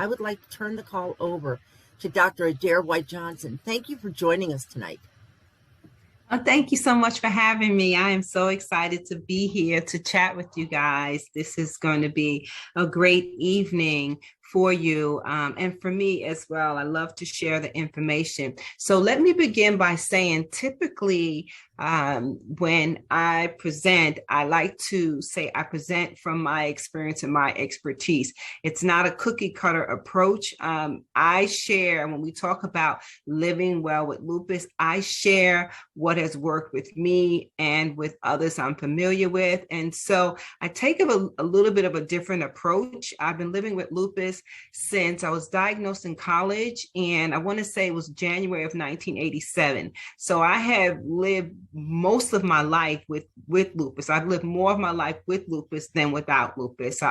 I would like to turn the call over to Dr. Adair White-Johnson. Thank you for joining us tonight. Oh, thank you so much for having me. I am so excited to be here to chat with you guys. This is going to be a great evening for you and for me as well. I love to share the information. So let me begin by saying typically when I present, I like to say I present from my experience and my expertise. It's not a cookie cutter approach. I share, when we talk about living well with lupus, I share what has worked with me and with others I'm familiar with. And so I take a little bit of a different approach. I've been living with lupus since I was diagnosed in college, and I want to say it was January of 1987. So I have lived most of my life with lupus. I've lived more of my life with lupus than without lupus.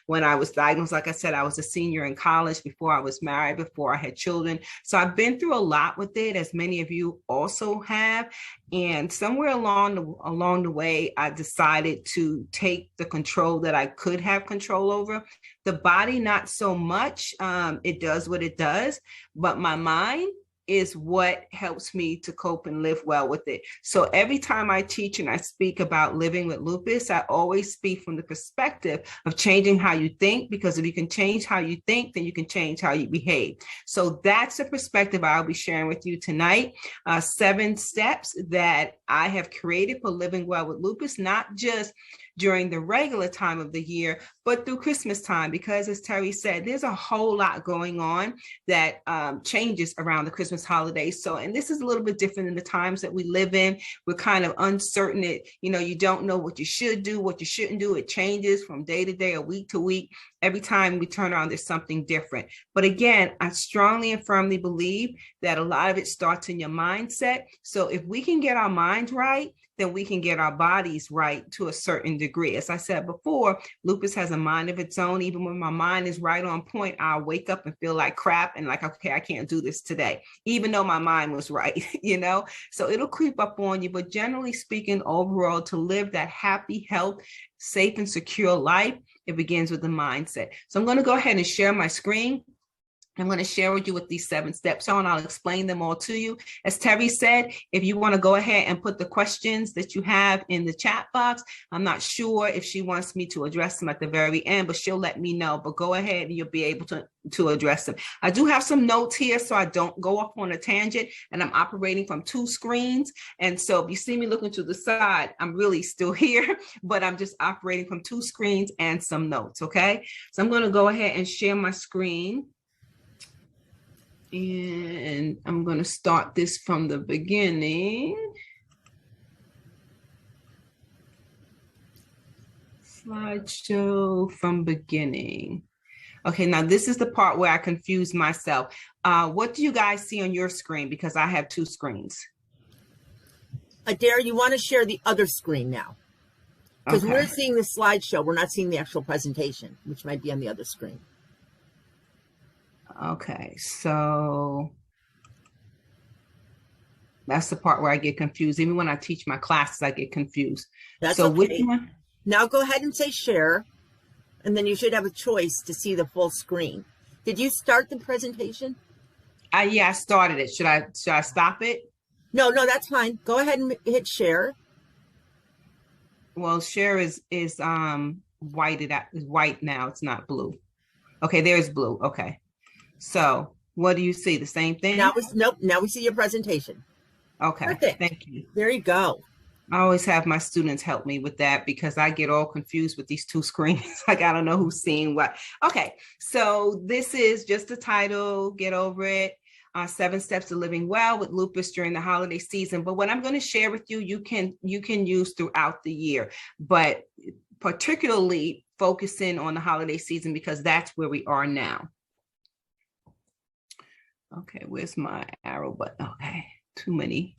When I was diagnosed, like I said, I was a senior in college before I was married, before I had children. So I've been through a lot with it, as many of you also have. And somewhere along the way, I decided to take the control that I could have control over. The body, not so much. It does what it does, but my mind is what helps me to cope and live well with it. So every time I teach and I speak about living with lupus, I always speak from the perspective of changing how you think, because if you can change how you think, then you can change how you behave. So that's the perspective I'll be sharing with you tonight. 7 steps that I have created for living well with lupus, not just during the regular time of the year, but through Christmas time, because as Terry said, there's a whole lot going on that changes around the Christmas holidays. So, and this is a little bit different in the times that we live in. We're kind of uncertain. You don't know what you should do, what you shouldn't do. It changes from day to day or week to week. Every time we turn around, there's something different. But again, I strongly and firmly believe that a lot of it starts in your mindset. So if we can get our minds right, then we can get our bodies right to a certain degree. As I said before, lupus has a mind of its own. Even when my mind is right on point, I'll wake up and feel like crap and like, okay, I can't do this today, even though my mind was right, So it'll creep up on you. But generally speaking, overall, to live that happy, health, safe and secure life, it begins with the mindset. So I'm going to go ahead and share my screen. I'm going to share with you what these 7 steps are, and I'll explain them all to you. As Terry said, if you want to go ahead and put the questions that you have in the chat box, I'm not sure if she wants me to address them at the very end, but she'll let me know. But go ahead and you'll be able to address them. I do have some notes here so I don't go off on a tangent, and I'm operating from 2 screens. And so if you see me looking to the side, I'm really still here, but I'm just operating from 2 screens and some notes, okay? So I'm going to go ahead and share my screen. And I'm going to start this from the beginning. Slideshow from beginning. Okay, now this is the part where I confuse myself. What do you guys see on your screen? Because I have 2 screens. Adair, you want to share the other screen now? Because Okay. we're seeing the slideshow. We're not seeing the actual presentation, which might be on the other screen. Okay, so that's the part where I get confused. Even when I teach my classes, I get confused. That's so okay. Which one? Now go ahead and say share, and then you should have a choice to see the full screen. Did you start the presentation? Yeah, I started it. Should I stop it? No, that's fine. Go ahead and hit share. Well, share is white. It is white now. It's not blue. Okay, there's blue. Okay. So what do you see? The same thing? Now we see your presentation. Okay. Perfect. Thank you. There you go. I always have my students help me with that because I get all confused with these 2 screens. Like, I don't know who's seeing what. Okay. So this is just the title, Get Over It. 7 steps to living well with lupus during the holiday season. But what I'm going to share with you, you can use throughout the year, but particularly focusing on the holiday season because that's where we are now. Okay, where's my arrow button? Okay, too many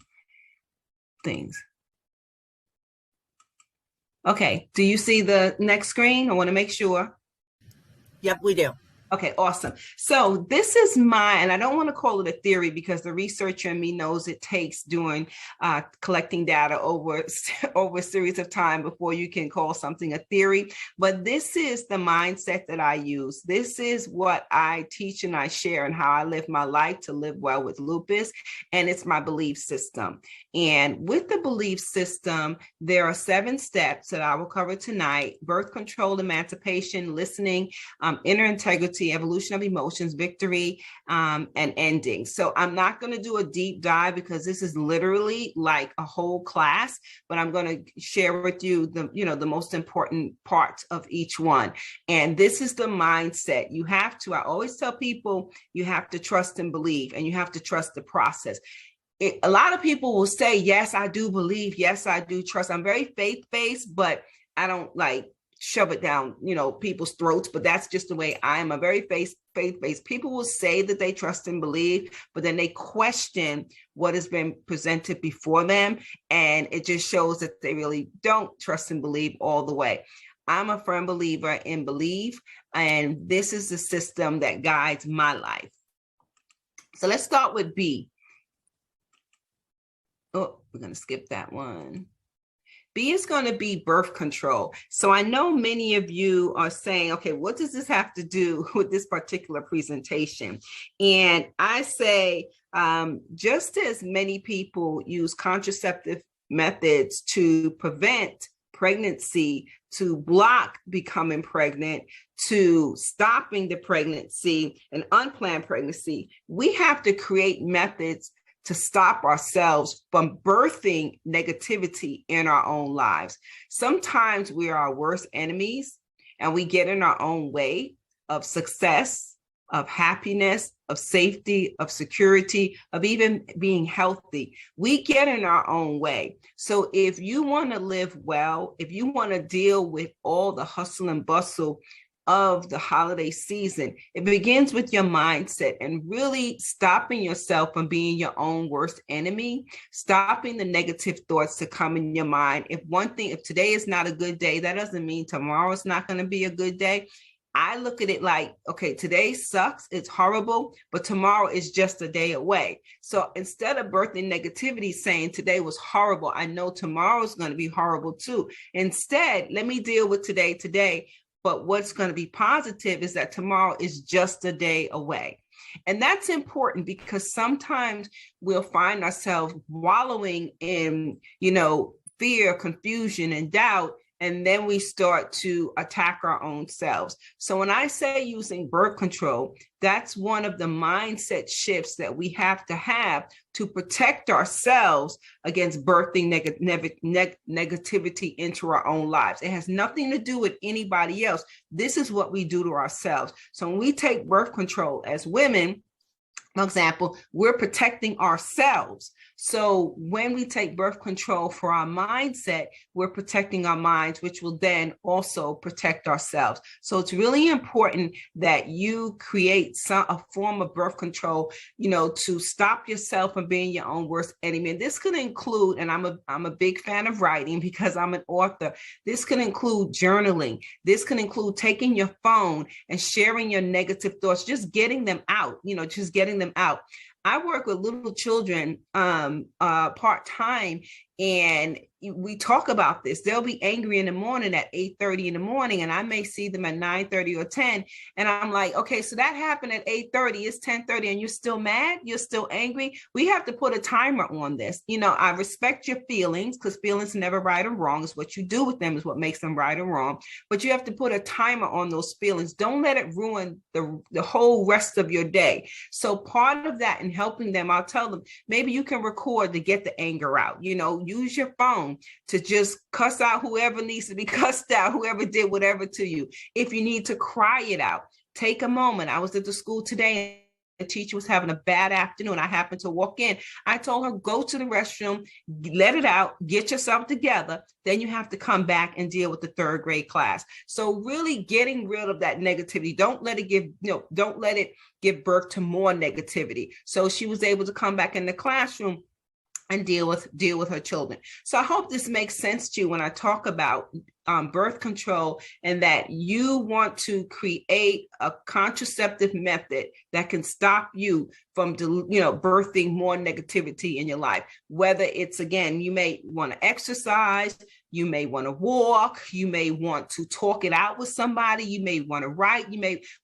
things. Okay, do you see the next screen? I want to make sure. Yep, we do. Okay, awesome. So this is and I don't want to call it a theory because the researcher in me knows it takes doing collecting data over a series of time before you can call something a theory. But this is the mindset that I use. This is what I teach and I share and how I live my life to live well with lupus. And it's my belief system. And with the belief system, there are 7 steps that I will cover tonight: birth control, emancipation, listening, inner integrity, evolution of emotions, victory, and ending. So I'm not going to do a deep dive because this is literally like a whole class, but I'm going to share with you the most important parts of each one. And this is the mindset. I always tell people, you have to trust and believe, and you have to trust the process. A lot of people will say, yes, I do believe. Yes, I do trust. I'm very faith-based, but I don't shove it down, people's throats, but that's just the way I am. A very faith-based. People will say that they trust and believe, but then they question what has been presented before them. And it just shows that they really don't trust and believe all the way. I'm a firm believer in belief, and this is the system that guides my life. So let's start with B. Oh, we're going to skip that one. B is going to be birth control. So I know many of you are saying, okay, what does this have to do with this particular presentation? And I say, just as many people use contraceptive methods to prevent pregnancy, to block becoming pregnant, to stopping the pregnancy and unplanned pregnancy, we have to create methods to stop ourselves from birthing negativity in our own lives. Sometimes we are our worst enemies and we get in our own way of success, of happiness, of safety, of security, of even being healthy. We get in our own way. So if you want to live well, if you want to deal with all the hustle and bustle of the holiday season, it begins with your mindset and really stopping yourself from being your own worst enemy, stopping the negative thoughts to come in your mind. If today is not a good day, that doesn't mean tomorrow is not going to be a good day. I look at it like, okay, today sucks, it's horrible, but tomorrow is just a day away. So instead of birthing negativity, saying today was horrible, I know tomorrow is going to be horrible too. Instead, let me deal with today. But what's going to be positive is that tomorrow is just a day away. And that's important because sometimes we'll find ourselves wallowing in, fear, confusion, and doubt. And then we start to attack our own selves. So when I say using birth control, that's one of the mindset shifts that we have to protect ourselves against birthing negativity into our own lives. It has nothing to do with anybody else. This is what we do to ourselves. So when we take birth control as women, for example, we're protecting ourselves. So when we take birth control for our mindset, we're protecting our minds, which will then also protect ourselves. So it's really important that you create a form of birth control, to stop yourself from being your own worst enemy. And this could include, and I'm a big fan of writing because I'm an author. This can include journaling. This can include taking your phone and sharing your negative thoughts, just getting them out, just getting them out. I work with little children part-time, and we talk about this. They'll be angry in the morning at 8:30 in the morning, and I may see them at 9:30 or 10. And I'm like, okay, so that happened at 8:30. It's 10:30 and you're still mad? You're still angry? We have to put a timer on this. I respect your feelings because feelings are never right or wrong. It's what you do with them is what makes them right or wrong. But you have to put a timer on those feelings. Don't let it ruin the whole rest of your day. So part of that in helping them, I'll tell them, maybe you can record to get the anger out. Use your phone to just cuss out whoever needs to be cussed out, whoever did whatever to you. If you need to cry it out, take a moment. I was at the school today. The teacher was having a bad afternoon. I happened to walk in. I told her, go to the restroom, let it out, get yourself together. Then you have to come back and deal with the 3rd grade class. So really getting rid of that negativity. Don't let it give birth to more negativity. So she was able to come back in the classroom and deal with her children. So I hope this makes sense to you when I talk about birth control, and that you want to create a contraceptive method that can stop you from, birthing more negativity in your life. Whether it's, again, you may want to exercise, you may want to walk, you may want to talk it out with somebody, you may want to write,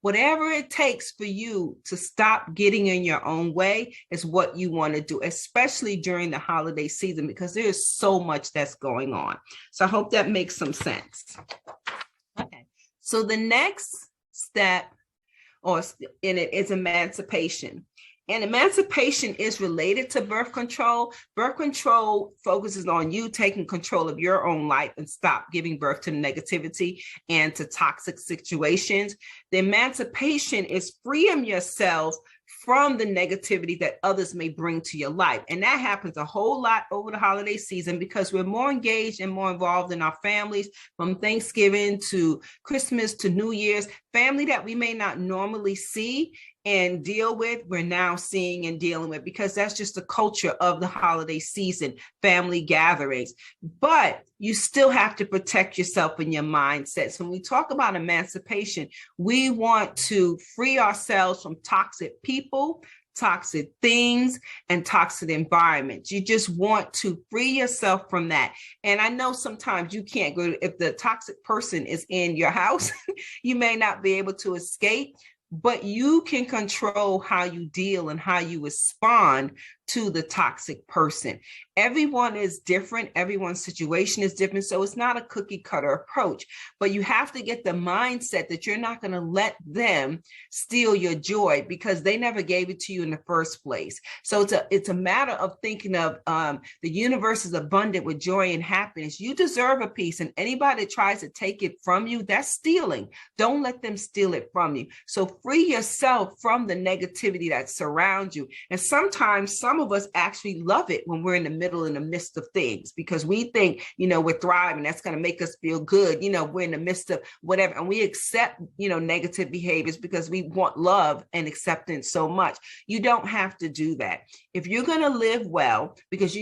whatever it takes for you to stop getting in your own way is what you want to do, especially during the holiday season, because there is so much that's going on. So I hope that makes some sense. Okay. So the next step in it is emancipation. And emancipation is related to birth control. Birth control focuses on you taking control of your own life and stop giving birth to negativity and to toxic situations. The emancipation is freeing yourself from the negativity that others may bring to your life. And that happens a whole lot over the holiday season because we're more engaged and more involved in our families, from Thanksgiving to Christmas to New Year's. Family that we may not normally see and deal with, we're now seeing and dealing with, because that's just the culture of the holiday season, family gatherings. But you still have to protect yourself and your mindset. So when we talk about emancipation, we want to free ourselves from toxic people, toxic things, and toxic environments. You just want to free yourself from that. And I know sometimes you can't go, if the toxic person is in your house, you may not be able to escape, but you can control how you deal and how you respond to the toxic person. Everyone is different. Everyone's situation is different. So it's not a cookie cutter approach, but you have to get the mindset that you're not going to let them steal your joy because they never gave it to you in the first place. So it's a matter of thinking of the universe is abundant with joy and happiness. You deserve a piece, and anybody that tries to take it from you, that's stealing. Don't let them steal it from you. So free yourself from the negativity that surrounds you. And sometimes some of us actually love it when we're in the midst of things, because we think, we're thriving. That's going to make us feel good. We're in the midst of whatever, and we accept, negative behaviors because we want love and acceptance so much. You don't have to do that. If you're going to live well, because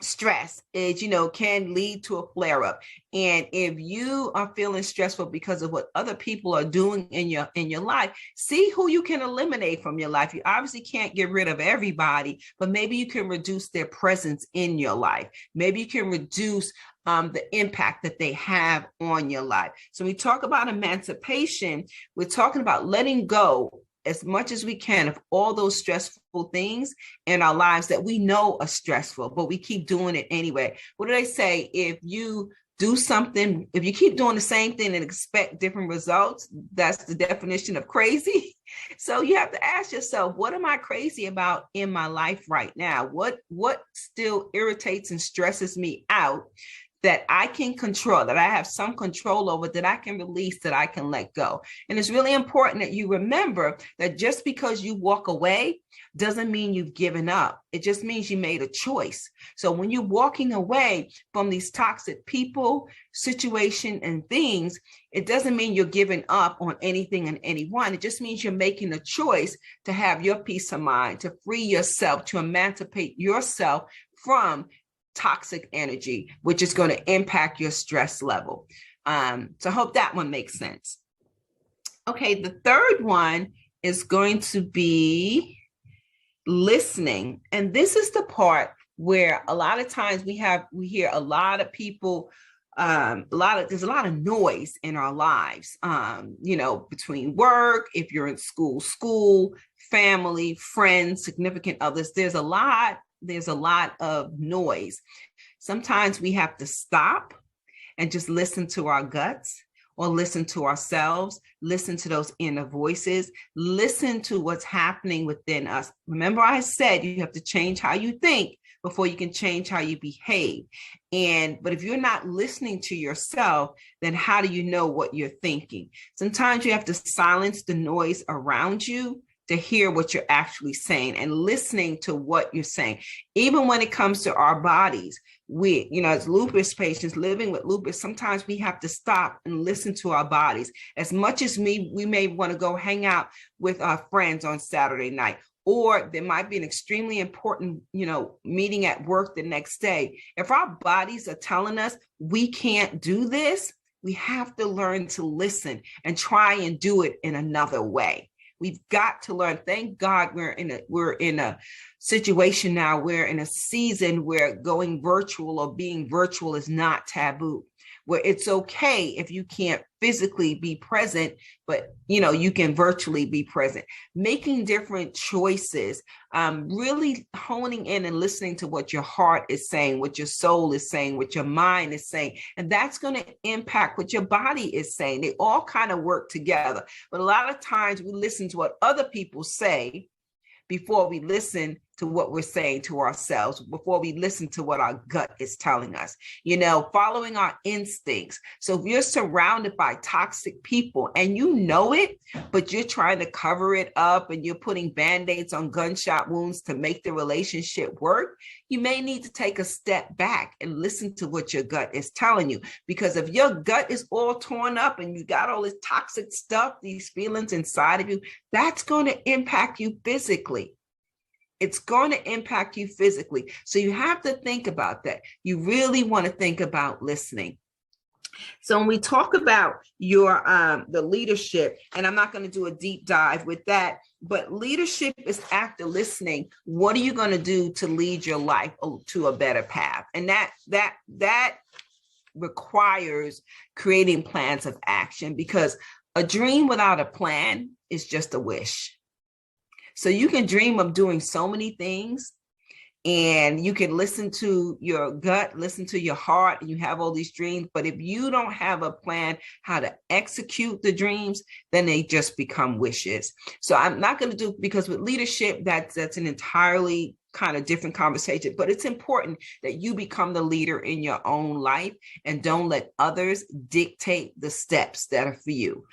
stress is, can lead to a flare-up. And if you are feeling stressful because of what other people are doing in your life, see who you can eliminate from your life. You obviously can't get rid of everybody, but maybe you can reduce their presence in your life. Maybe you can reduce the impact that they have on your life. So when we talk about emancipation, we're talking about letting go as much as we can of all those stressful things in our lives that we know are stressful, but we keep doing it anyway. What do they say? If you do something, if you keep doing the same thing and expect different results, that's the definition of crazy. So you have to ask yourself, what am I crazy about in my life right now? What still irritates and stresses me out that I can control, that I have some control over, that I can release, that I can let go? And it's really important that you remember that just because you walk away doesn't mean you've given up. It just means you made a choice. So when you're walking away from these toxic people, situation, and things, it doesn't mean you're giving up on anything and anyone. It just means you're making a choice to have your peace of mind, to free yourself, to emancipate yourself from toxic energy, which is going to impact your stress level. So I hope that one makes sense. Okay, the third one is going to be listening. And this is the part where a lot of times we hear a lot of people, there's a lot of noise in our lives, between work, if you're in school, family, friends, significant others, there's a lot of noise. Sometimes we have to stop and just listen to our guts, or listen to ourselves, listen to those inner voices, listen to what's happening within us. Remember, I said you have to change how you think before you can change how you behave. But if you're not listening to yourself, then how do you know what you're thinking? Sometimes you have to silence the noise around you to hear what you're actually saying and listening to what you're saying. Even when it comes to our bodies, we, as lupus patients living with lupus, sometimes we have to stop and listen to our bodies. As much as we may want to go hang out with our friends on Saturday night, or there might be an extremely important, meeting at work the next day. If our bodies are telling us we can't do this, we have to learn to listen and try and do it in another way. We've got to learn. Thank God we're in a situation now, we're in a season where going virtual or being virtual is not taboo, where it's okay if you can't physically be present, but you can virtually be present. Making different choices, really honing in and listening to what your heart is saying, what your soul is saying, what your mind is saying, and that's going to impact what your body is saying. They all kind of work together, but a lot of times we listen to what other people say before we listen to what we're saying to ourselves, before we listen to what our gut is telling us, following our instincts. So if you're surrounded by toxic people and you know it, but you're trying to cover it up and you're putting Band-Aids on gunshot wounds to make the relationship work, you may need to take a step back and listen to what your gut is telling you. Because if your gut is all torn up and you got all this toxic stuff, these feelings inside of you, that's going to impact you physically. It's going to impact you physically. So you have to think about that. You really want to think about listening. So when we talk about your the leadership, and I'm not going to do a deep dive with that, but leadership is after listening. What are you going to do to lead your life to a better path? And that requires creating plans of action, because a dream without a plan is just a wish. So you can dream of doing so many things, and you can listen to your gut, listen to your heart, and you have all these dreams. But if you don't have a plan how to execute the dreams, then they just become wishes. So I'm not going to do, because with leadership, that's an entirely kind of different conversation, but it's important that you become the leader in your own life and don't let others dictate the steps that are for you.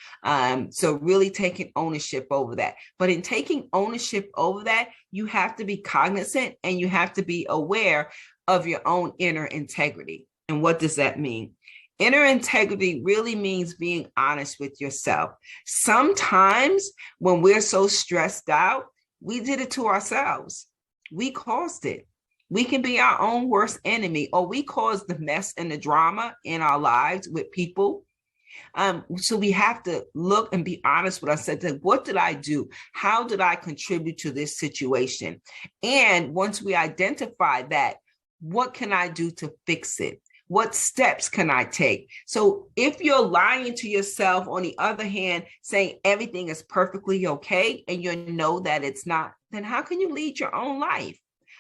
So really taking ownership over that. But in taking ownership over that, you have to be cognizant and you have to be aware of your own inner integrity. And what does that mean? Inner integrity really means being honest with yourself. Sometimes when we're so stressed out, we did it to ourselves. We caused it. We can be our own worst enemy, or we caused the mess and the drama in our lives with people. So we have to look and be honest with ourselves. What did I do? How did I contribute to this situation? And once we identify that, what can I do to fix it? What steps can I take? So if you're lying to yourself, on the other hand, saying everything is perfectly okay, and you know that it's not, then how can you lead your own life?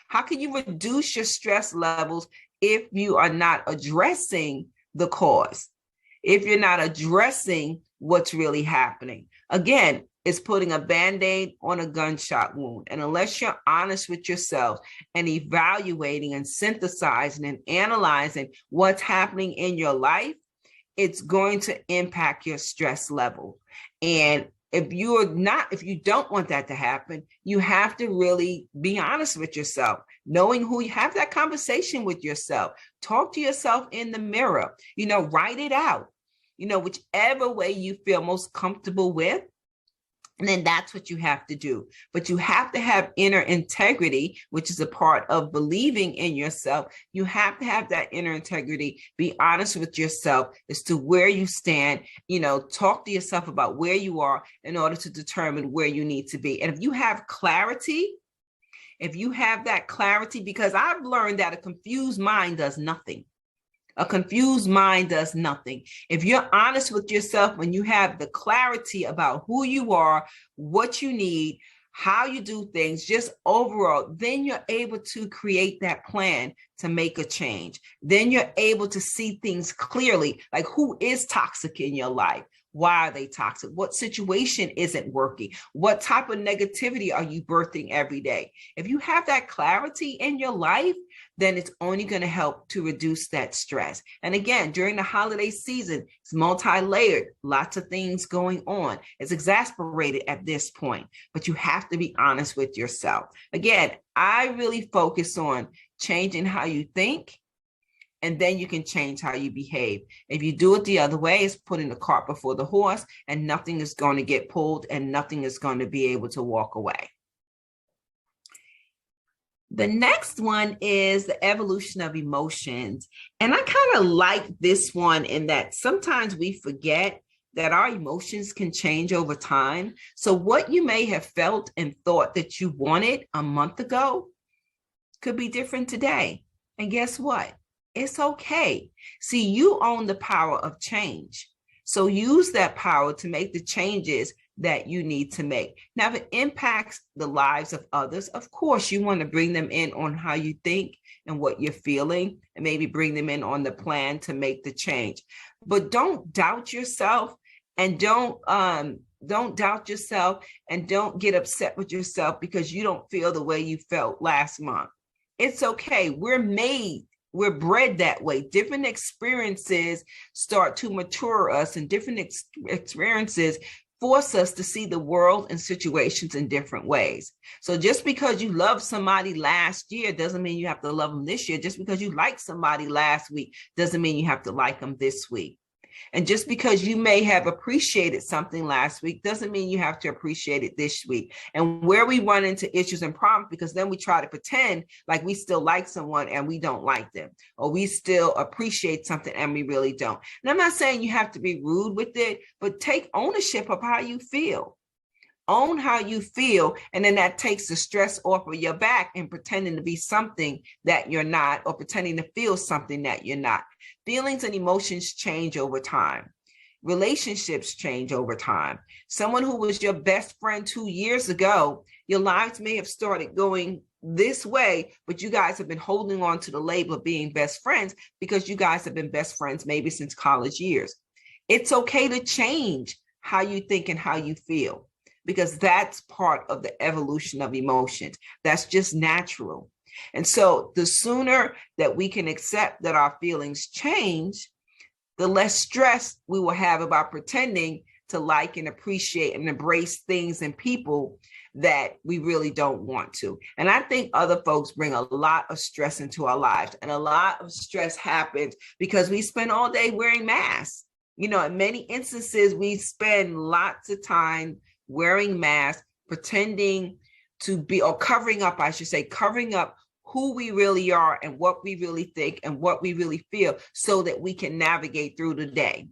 How can you reduce your stress levels if you are not addressing the cause? If you're not addressing what's really happening? Again, it's putting a Band-Aid on a gunshot wound. And unless you're honest with yourself and evaluating and synthesizing and analyzing what's happening in your life, it's going to impact your stress level. And if you don't want that to happen, you have to really be honest with yourself, knowing who you have, that conversation with yourself. Talk to yourself in the mirror, write it out, whichever way you feel most comfortable with. And then that's what you have to do. But you have to have inner integrity, which is a part of believing in yourself. You have to have that inner integrity. Be honest with yourself as to where you stand. Talk to yourself about where you are in order to determine where you need to be. And if you have that clarity, because I've learned that a confused mind does nothing. A confused mind does nothing. If you're honest with yourself, when you have the clarity about who you are, what you need, how you do things, just overall, then you're able to create that plan to make a change. Then you're able to see things clearly, like who is toxic in your life? Why are they toxic? What situation isn't working? What type of negativity are you birthing every day? If you have that clarity in your life, then it's only going to help to reduce that stress. And again, during the holiday season, it's multi-layered, lots of things going on. It's exasperated at this point, but you have to be honest with yourself. Again, I really focus on changing how you think, and then you can change how you behave. If you do it the other way, it's putting the cart before the horse, and nothing is going to get pulled and nothing is going to be able to walk away. The next one is the evolution of emotions. And I kind of like this one in that sometimes we forget that our emotions can change over time. So what you may have felt and thought that you wanted a month ago could be different today. And guess what? It's okay. See, you own the power of change. So use that power to make the changes that you need to make. Now, if it impacts the lives of others, of course, you want to bring them in on how you think and what you're feeling, and maybe bring them in on the plan to make the change. But don't doubt yourself, and don't doubt yourself, and don't get upset with yourself because you don't feel the way you felt last month. It's okay. We're bred that way. Different experiences start to mature us, and different experiences force us to see the world and situations in different ways. So just because you loved somebody last year doesn't mean you have to love them this year. Just because you liked somebody last week doesn't mean you have to like them this week. And just because you may have appreciated something last week doesn't mean you have to appreciate it this week. And where we run into issues and problems, because then we try to pretend like we still like someone and we don't like them, or we still appreciate something and we really don't. And I'm not saying you have to be rude with it, but take ownership of how you feel. Own how you feel, and then that takes the stress off of your back and pretending to be something that you're not, or pretending to feel something that you're not. Feelings and emotions change over time. Relationships change over time. Someone who was your best friend 2 years ago, your lives may have started going this way, but you guys have been holding on to the label of being best friends because you guys have been best friends maybe since college years. It's okay to change how you think and how you feel, because that's part of the evolution of emotions. That's just natural. And so the sooner that we can accept that our feelings change, the less stress we will have about pretending to like and appreciate and embrace things and people that we really don't want to. And I think other folks bring a lot of stress into our lives, and a lot of stress happens because we spend all day wearing masks. You know, in many instances, we spend lots of time wearing masks, pretending to be, or covering up, I should say, covering up who we really are and what we really think and what we really feel, so that we can navigate through the day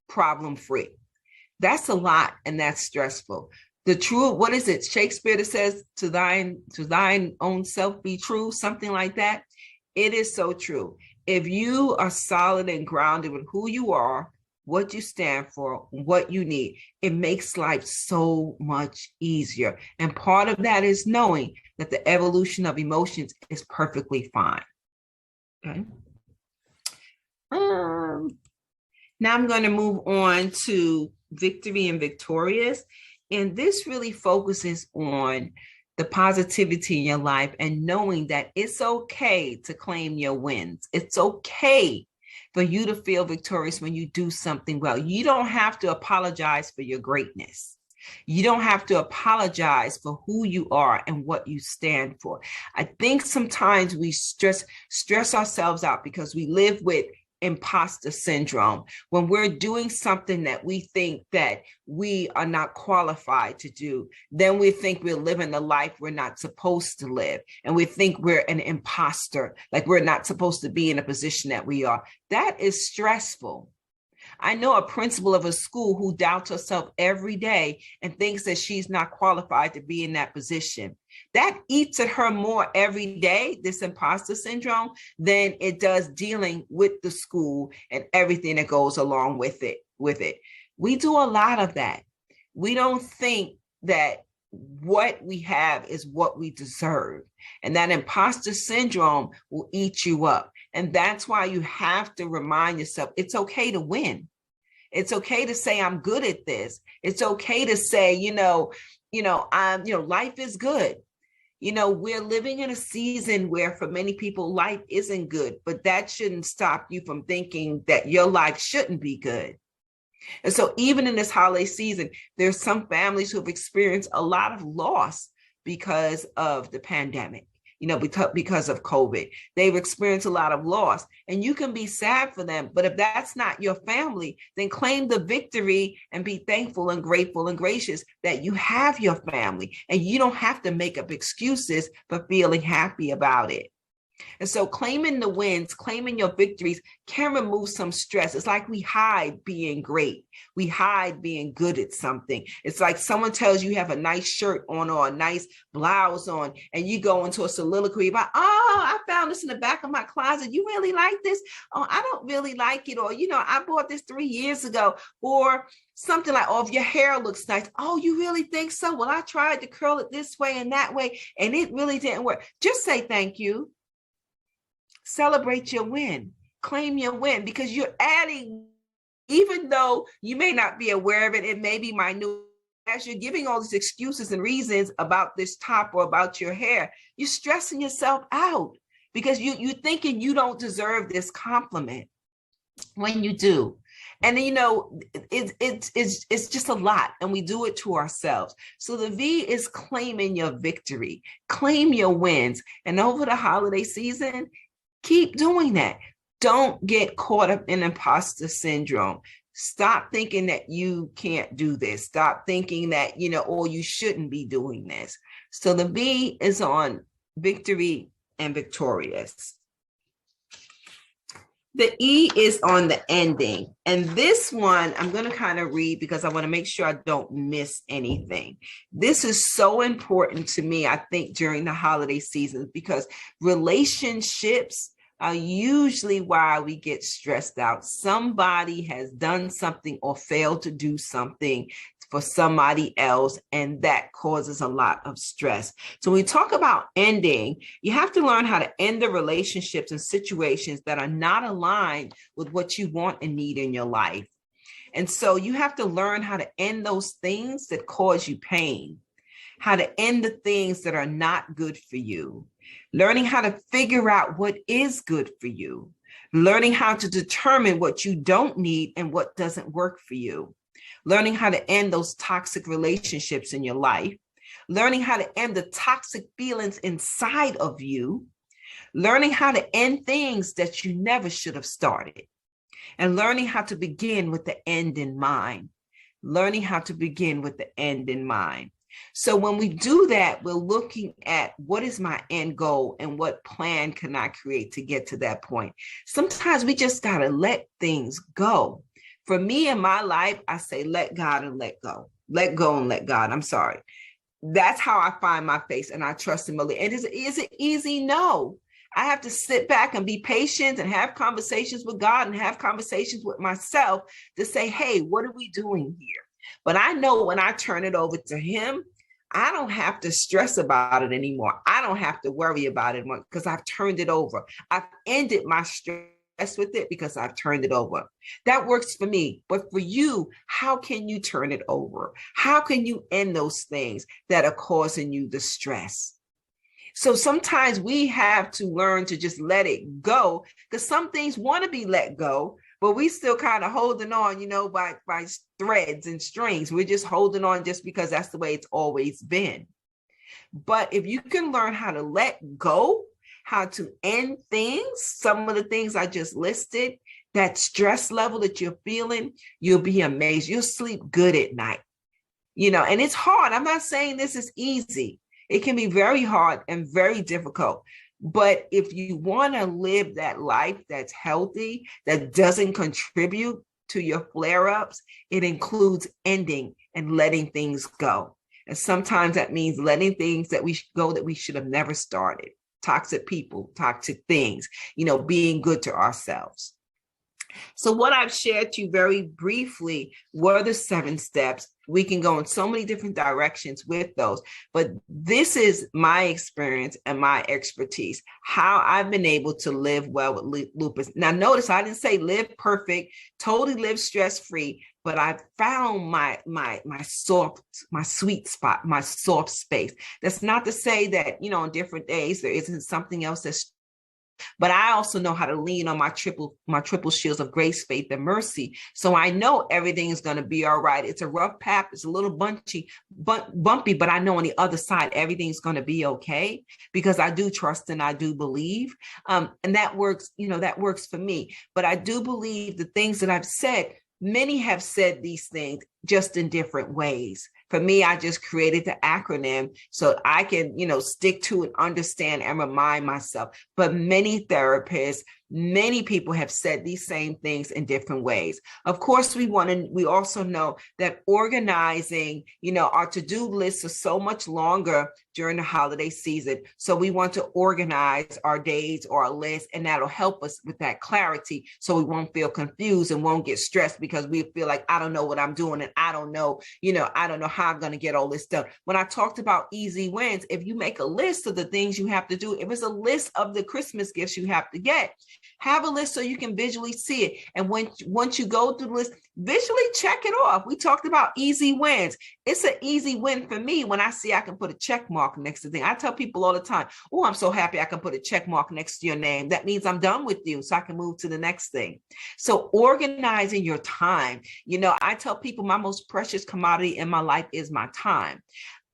problem-free. That's a lot, and that's stressful. The true, what is it? Shakespeare that says, to thine own self be true, something like that. It is so true. If you are solid and grounded with who you are, what you stand for, what you need, it makes life so much easier. And part of that is knowing that the evolution of emotions is perfectly fine. Okay. Now I'm going to move on to victory and victorious. And this really focuses on the positivity in your life and knowing that it's okay to claim your wins. It's okay for you to feel victorious when you do something well. You don't have to apologize for your greatness. You don't have to apologize for who you are and what you stand for. I think sometimes we stress ourselves out because we live with imposter syndrome. When we're doing something that we think that we are not qualified to do, then we think we're living the life we're not supposed to live. And we think we're an imposter, like we're not supposed to be in a position that we are. That is stressful. I know a principal of a school who doubts herself every day and thinks that she's not qualified to be in that position. That eats at her more every day, this imposter syndrome, than it does dealing with the school and everything that goes along with it. We do a lot of that. We don't think that what we have is what we deserve. And that imposter syndrome will eat you up. And that's why you have to remind yourself, it's okay to win. It's okay to say I'm good at this. It's okay to say, life is good. We're living in a season where for many people, life isn't good, but that shouldn't stop you from thinking that your life shouldn't be good. And so even in this holiday season, there's some families who have experienced a lot of loss because of the pandemic, because of COVID. They've experienced a lot of loss, and you can be sad for them. But if that's not your family, then claim the victory and be thankful and grateful and gracious that you have your family, and you don't have to make up excuses for feeling happy about it. And so claiming the wins, claiming your victories can remove some stress. It's like we hide being great. We hide being good at something. It's like someone tells you have a nice shirt on or a nice blouse on, and you go into a soliloquy about, I found this in the back of my closet. You really like this? Oh, I don't really like it. Or, I bought this 3 years ago. Or something like, if your hair looks nice. Oh, you really think so? Well, I tried to curl it this way and that way, and it really didn't work. Just say thank you. Celebrate your win, claim your win, because you're adding, even though you may not be aware of it, it may be minute. As you're giving all these excuses and reasons about this top or about your hair, you're stressing yourself out because you're thinking you don't deserve this compliment when you do. And it's just a lot, and we do it to ourselves. So the V is claiming your victory, claim your wins, and over the holiday season, keep doing that. Don't get caught up in imposter syndrome. Stop thinking that you can't do this. Stop thinking that, or you shouldn't be doing this. So the V is on victory and victorious. The E is on the ending. And this one, I'm going to kind of read because I want to make sure I don't miss anything. This is so important to me, I think, during the holiday season, because relationships are usually why we get stressed out. Somebody has done something or failed to do something for somebody else, and that causes a lot of stress. So when we talk about ending, you have to learn how to end the relationships and situations that are not aligned with what you want and need in your life. And so you have to learn how to end those things that cause you pain, how to end the things that are not good for you, learning how to figure out what is good for you, learning how to determine what you don't need and what doesn't work for you, learning how to end those toxic relationships in your life, learning how to end the toxic feelings inside of you, learning how to end things that you never should have started, and learning how to begin with the end in mind, learning how to begin with the end in mind. So when we do that, we're looking at what is my end goal and what plan can I create to get to that point. Sometimes we just got to let things go. For me in my life, I say, let God and let go. Let go and let God. I'm sorry. That's how I find my face, and I trust him. And is it easy? No. I have to sit back and be patient and have conversations with God and have conversations with myself to say, hey, what are we doing here? But I know when I turn it over to him, I don't have to stress about it anymore. I don't have to worry about it anymore because I've turned it over. I've ended my stress with it because I've turned it over. That works for me. But for you, how can you turn it over? How can you end those things that are causing you the stress? So sometimes we have to learn to just let it go, because some things want to be let go, but we still kind of holding on, by threads and strings. We're just holding on just because that's the way it's always been. But if you can learn how to let go, how to end things, some of the things I just listed, that stress level that you're feeling, you'll be amazed. You'll sleep good at night, and it's hard. I'm not saying this is easy. It can be very hard and very difficult. But if you want to live that life that's healthy, that doesn't contribute to your flare-ups, it includes ending and letting things go. And sometimes that means letting things that we go that we should have never started. Toxic people, toxic things, being good to ourselves. So what I've shared to you very briefly were the 7 steps. We can go in so many different directions with those, but this is my experience and my expertise, how I've been able to live well with lupus. Now, notice I didn't say live perfect, totally live stress-free, but I found my sweet spot, my soft space. That's not to say that, on different days there isn't something else that's, but I also know how to lean on my triple shields of grace, faith, and mercy. So I know everything is going to be all right. It's a rough path. It's a little bumpy, but I know on the other side, everything's going to be okay because I do trust and I do believe. And that works, that works for me. But I do believe the things that I've said, many have said these things just in different ways. For me, I just created the acronym so I can, stick to it, understand, and remind myself. But many therapists, many people have said these same things in different ways. Of course, we also know that organizing, our to-do lists are so much longer during the holiday season. So we want to organize our days or our list, and that'll help us with that clarity. So we won't feel confused and won't get stressed because we feel like, I don't know what I'm doing. And I don't know how I'm going to get all this done. When I talked about easy wins, if you make a list of the things you have to do, if it's a list of the Christmas gifts you have to get, have a list so you can visually see it. And once you go through the list, visually check it off. We talked about easy wins. It's an easy win for me when I see I can put a check mark next to the thing. I tell people all the time, oh, I'm so happy I can put a check mark next to your name. That means I'm done with you, so I can move to the next thing. So organizing your time, I tell people my most precious commodity in my life is my time.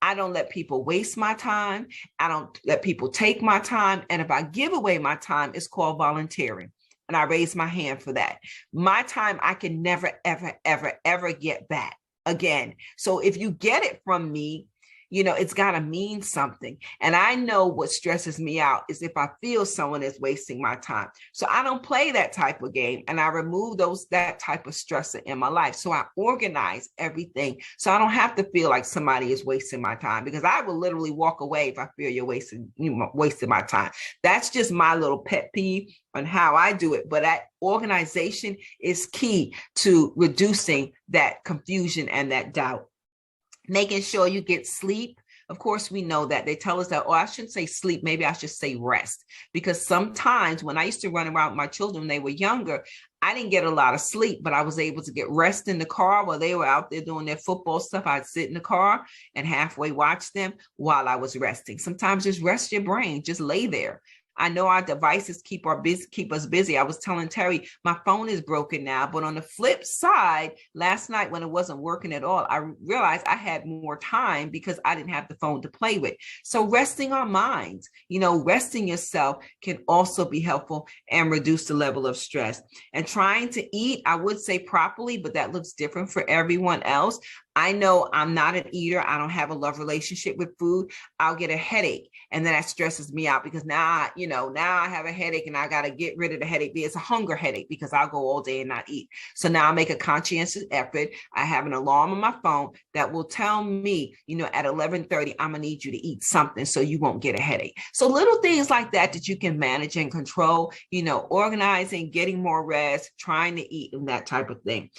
I don't let people waste my time. I don't let people take my time. And if I give away my time, it's called volunteering. And I raise my hand for that. My time, I can never, ever, ever, ever get back again. So if you get it from me, it's got to mean something. And I know what stresses me out is if I feel someone is wasting my time. So I don't play that type of game, and I remove that type of stressor in my life. So I organize everything so I don't have to feel like somebody is wasting my time, because I will literally walk away if I feel you're wasting my time. That's just my little pet peeve on how I do it. But that organization is key to reducing that confusion and that doubt. Making sure you get sleep. Of course, we know that they tell us that, I shouldn't say sleep, maybe I should say rest. Because sometimes when I used to run around with my children when they were younger, I didn't get a lot of sleep, but I was able to get rest in the car while they were out there doing their football stuff. I'd sit in the car and halfway watch them while I was resting. Sometimes just rest your brain, just lay there. I know our devices keep us busy. I was telling Terry, my phone is broken now, but on the flip side, last night when it wasn't working at all, I realized I had more time because I didn't have the phone to play with. So resting our minds, resting yourself can also be helpful and reduce the level of stress. And trying to eat, I would say properly, but that looks different for everyone else. I know I'm not an eater. I don't have a love relationship with food. I'll get a headache, and then that stresses me out because now I have a headache and I got to get rid of the headache. It's a hunger headache because I'll go all day and not eat. So now I make a conscientious effort. I have an alarm on my phone that will tell me, at 11:30, I'm going to need you to eat something so you won't get a headache. So little things like that you can manage and control, organizing, getting more rest, trying to eat, and that type of thing.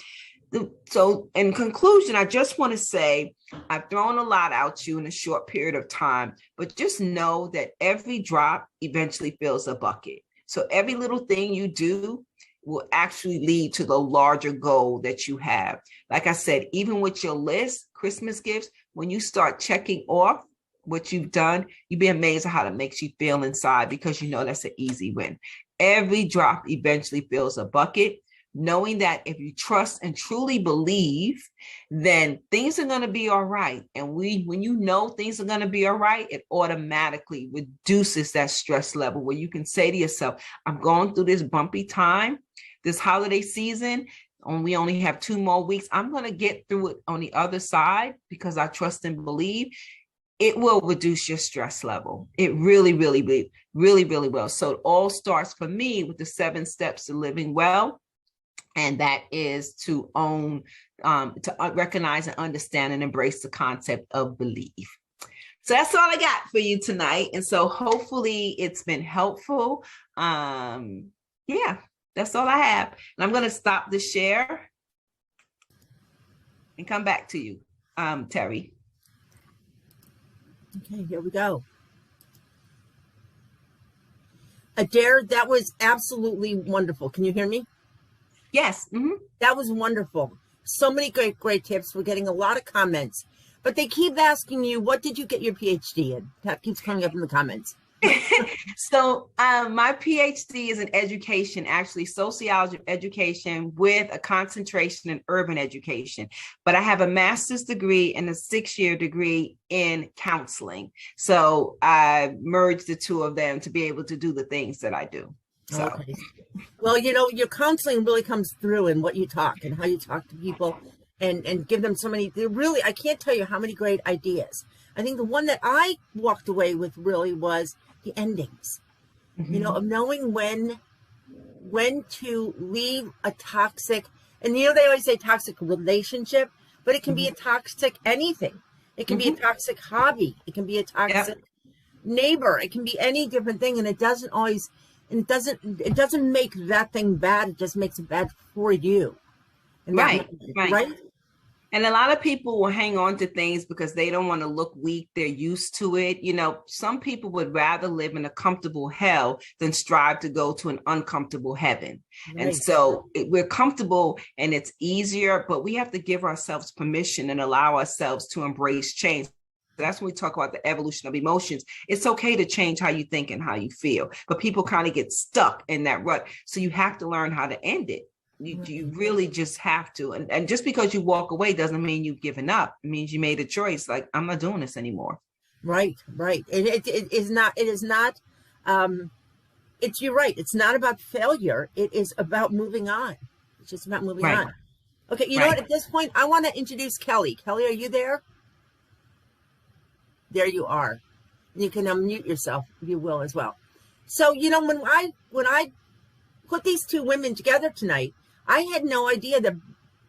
So in conclusion, I just want to say I've thrown a lot out to you in a short period of time, but just know that every drop eventually fills a bucket. So every little thing you do will actually lead to the larger goal that you have. Like I said, even with your list, Christmas gifts, when you start checking off what you've done, you'd be amazed at how it makes you feel inside, because that's an easy win. Every drop eventually fills a bucket. Knowing that if you trust and truly believe, then things are going to be all right. And when you know things are going to be all right, it automatically reduces that stress level where you can say to yourself, I'm going through this bumpy time, this holiday season, and we only have 2 more weeks. I'm going to get through it on the other side because I trust and believe. It will reduce your stress level. It really, really, really, really will. So it all starts for me with the 7 steps to living well. And that is to recognize and understand and embrace the concept of belief. So that's all I got for you tonight. And so hopefully it's been helpful. Yeah. That's all I have. And I'm going to stop the share and come back to you, Terry. Okay, here we go. Adair, that was absolutely wonderful. Can you hear me? Yes. Mm-hmm. That was wonderful. So many great tips. We're getting a lot of comments, but they keep asking you, what did you get your PhD in? That keeps coming up in the comments. So my PhD is in education, actually sociology of education with a concentration in urban education. But I have a master's degree and a 6-year degree in counseling. So I merged the two of them to be able to do the things that I do. So. Okay. Well, your counseling really comes through in what you talk and how you talk to people and give them so many, really, I can't tell you how many great ideas. I think the one that I walked away with really was the endings, of knowing when to leave a toxic, and they always say toxic relationship, but it can be a toxic anything. It can be a toxic hobby. It can be a toxic neighbor. It can be any different thing. And it doesn't make that thing bad. It just makes it bad for you. And right. Right. And a lot of people will hang on to things because they don't want to look weak. They're used to it. Some people would rather live in a comfortable hell than strive to go to an uncomfortable heaven. Right. And so we're comfortable and it's easier, but we have to give ourselves permission and allow ourselves to embrace change. That's when we talk about the evolution of emotions. It's okay to change how you think and how you feel, but people kind of get stuck in that rut. So you have to learn how to end it. You really just have to. And just because you walk away doesn't mean you've given up. It means you made a choice. Like, I'm not doing this anymore. Right. It is not, you're right. It's not about failure. It is about moving on. It's just about moving on. Okay. You know what? At this point, I want to introduce Kelly. Kelly, are you there? There you are. You can unmute yourself if you will as well. So, when I put these two women together tonight, I had no idea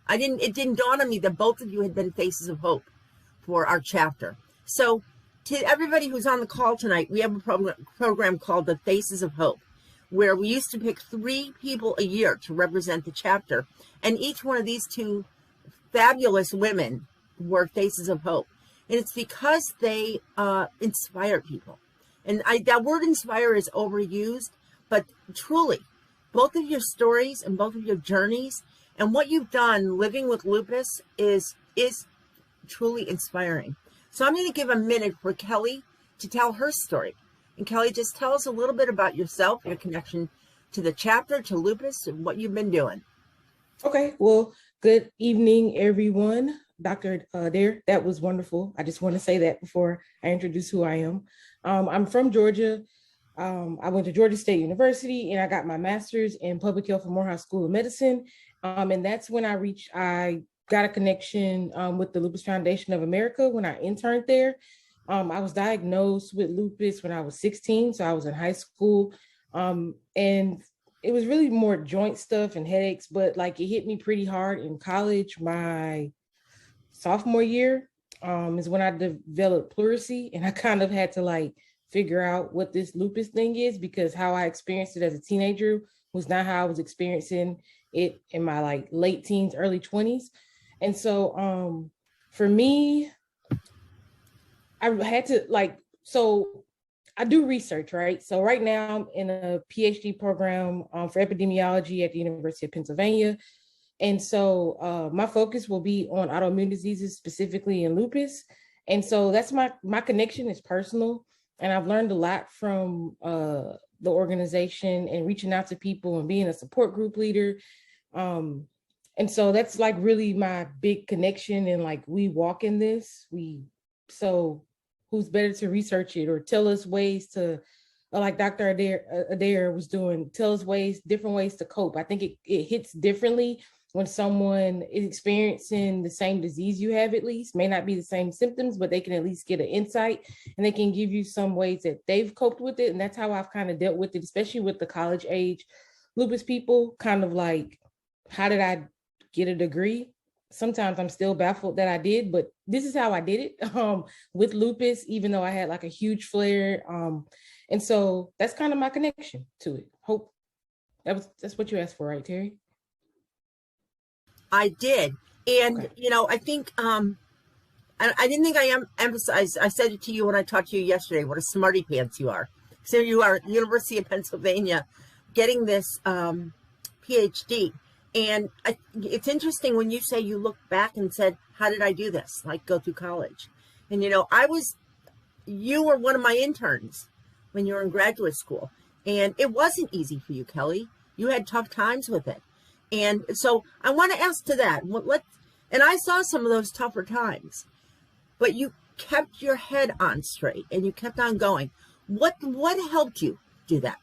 it didn't dawn on me that both of you had been Faces of Hope for our chapter. So to everybody who's on the call tonight, we have a program called the Faces of Hope, where we used to pick 3 people a year to represent the chapter. And each one of these two fabulous women were Faces of Hope. And it's because they inspire people. And that word inspire is overused, but truly, both of your stories and both of your journeys and what you've done living with lupus is truly inspiring. So I'm going to give a minute for Kelly to tell her story. And Kelly, just tell us a little bit about yourself, your connection to the chapter, to lupus, and what you've been doing. Okay, well, good evening, everyone. Dr. Adair, that was wonderful. I just want to say that before I introduce who I am. I'm from Georgia. I went to Georgia State University and I got my master's in public health from Morehouse School of Medicine. And that's when I got a connection with the Lupus Foundation of America when I interned there. I was diagnosed with lupus when I was 16, so I was in high school. And it was really more joint stuff and headaches, but like it hit me pretty hard in college. My sophomore year is when I developed pleurisy, and I kind of had to figure out what this lupus thing is, because how I experienced it as a teenager was not how I was experiencing it in my late teens, early 20s. And so for me, I had to so I do research, right? So right now I'm in a PhD program for epidemiology at the University of Pennsylvania. And so my focus will be on autoimmune diseases, specifically in lupus. And so that's my connection is personal. And I've learned a lot from the organization and reaching out to people and being a support group leader. And so that's really my big connection. And we walk in this, so who's better to research it or tell us ways to, like Dr. Adair was doing, tell us different ways to cope. I think it hits differently when someone is experiencing the same disease you have, at least, may not be the same symptoms, but they can at least get an insight and they can give you some ways that they've coped with it. And that's how I've kind of dealt with it, especially with the college age lupus people, kind of how did I get a degree? Sometimes I'm still baffled that I did, but this is how I did it with lupus, even though I had a huge flare. And so that's kind of my connection to it. Hope That's what you asked for, right, Terry? I did. And, Okay. I think, I didn't think I emphasized, I said it to you when I talked to you yesterday, what a smarty pants you are. So you are at the University of Pennsylvania getting this PhD. And it's interesting when you say you look back and said, how did I do this? Like go through college. And, you were one of my interns when you were in graduate school. And it wasn't easy for you, Kelly. You had tough times with it. And so I want to ask to that. And I saw some of those tougher times, but you kept your head on straight and you kept on going. What helped you do that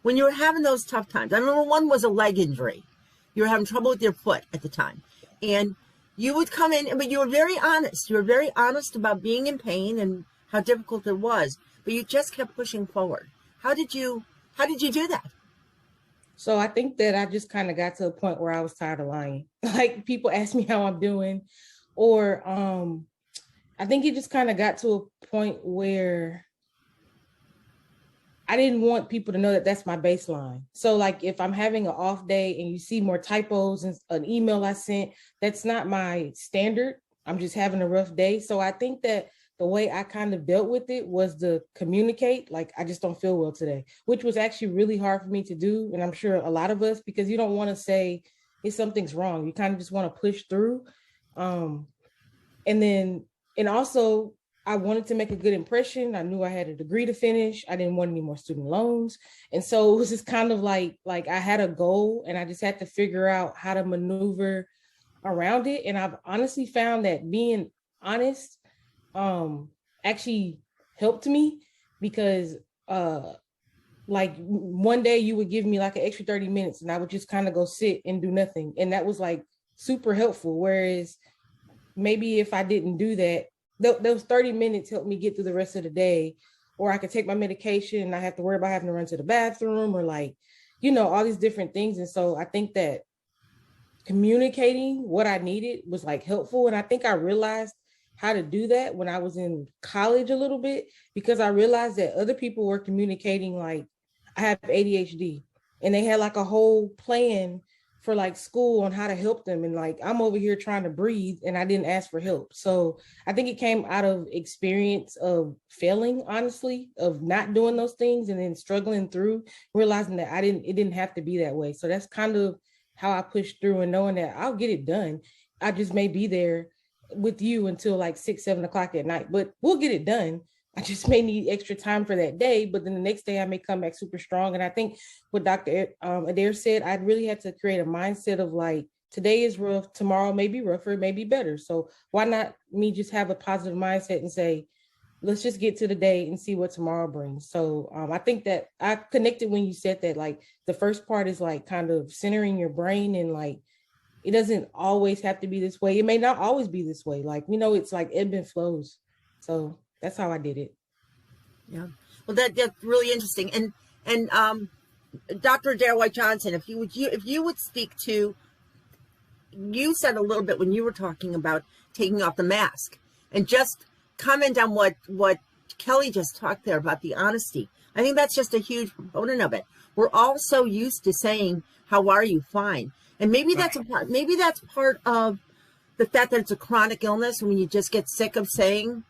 when you were having those tough times? I remember one was a leg injury. You were having trouble with your foot at the time. And you would come in, but you were very honest. You were very honest about being in pain and how difficult it was, but you just kept pushing forward. How did you do that? So I think that I just kind of got to a point where I was tired of lying. Like people ask me how I'm doing, or I think it just kind of got to a point where I didn't want people to know that that's my baseline. So like if I'm having an off day and you see more typos in an email I sent, that's not my standard. I'm just having a rough day. So I think that the way I kind of dealt with it was to communicate, like, I just don't feel well today, which was actually really hard for me to do. And I'm sure a lot of us, because you don't want to say if something's wrong, you kind of just want to push through. And also I wanted to make a good impression. I knew I had a degree to finish. I didn't want any more student loans. And so it was just kind of like I had a goal and I just had to figure out how to maneuver around it. And I've honestly found that being honest actually helped me, because like one day you would give me like an extra 30 minutes and I would just kind of go sit and do nothing. And that was like super helpful. Whereas maybe if I didn't do that, those 30 minutes helped me get through the rest of the day, or I could take my medication and I have to worry about having to run to the bathroom or all these different things. And so I think that communicating what I needed was like helpful. And I think I realized how to do that when I was in college a little bit, because I realized that other people were communicating like I have ADHD and they had like a whole plan for like school on how to help them. And like, I'm over here trying to breathe and I didn't ask for help. So I think it came out of experience of failing, honestly, of not doing those things and then struggling through, realizing that it didn't have to be that way. So that's kind of how I pushed through, and knowing that I'll get it done. I just may be there with you until like 6-7 o'clock at night, but we'll get it done. I just may need extra time for that day, but then the next day I may come back super strong. And I think what Dr. Adair said, I really had to create a mindset of like, today is rough, tomorrow may be rougher, may be better. So why not me just have a positive mindset and say, let's just get to the day and see what tomorrow brings. So I think that I connected when you said that, like the first part is like kind of centering your brain, and like, it doesn't always have to be this way. It may not always be this way. Like, it's like ebb and flows. So that's how I did it. Yeah. Well, that's really interesting. And Dr. Adair White Johnson, if you would speak to, you said a little bit when you were talking about taking off the mask, and just comment on what Kelly just talked there about the honesty. I think that's just a huge component of it. We're all so used to saying, "How are you?" Fine. And maybe that's part of the fact that it's a chronic illness, when you just get sick of saying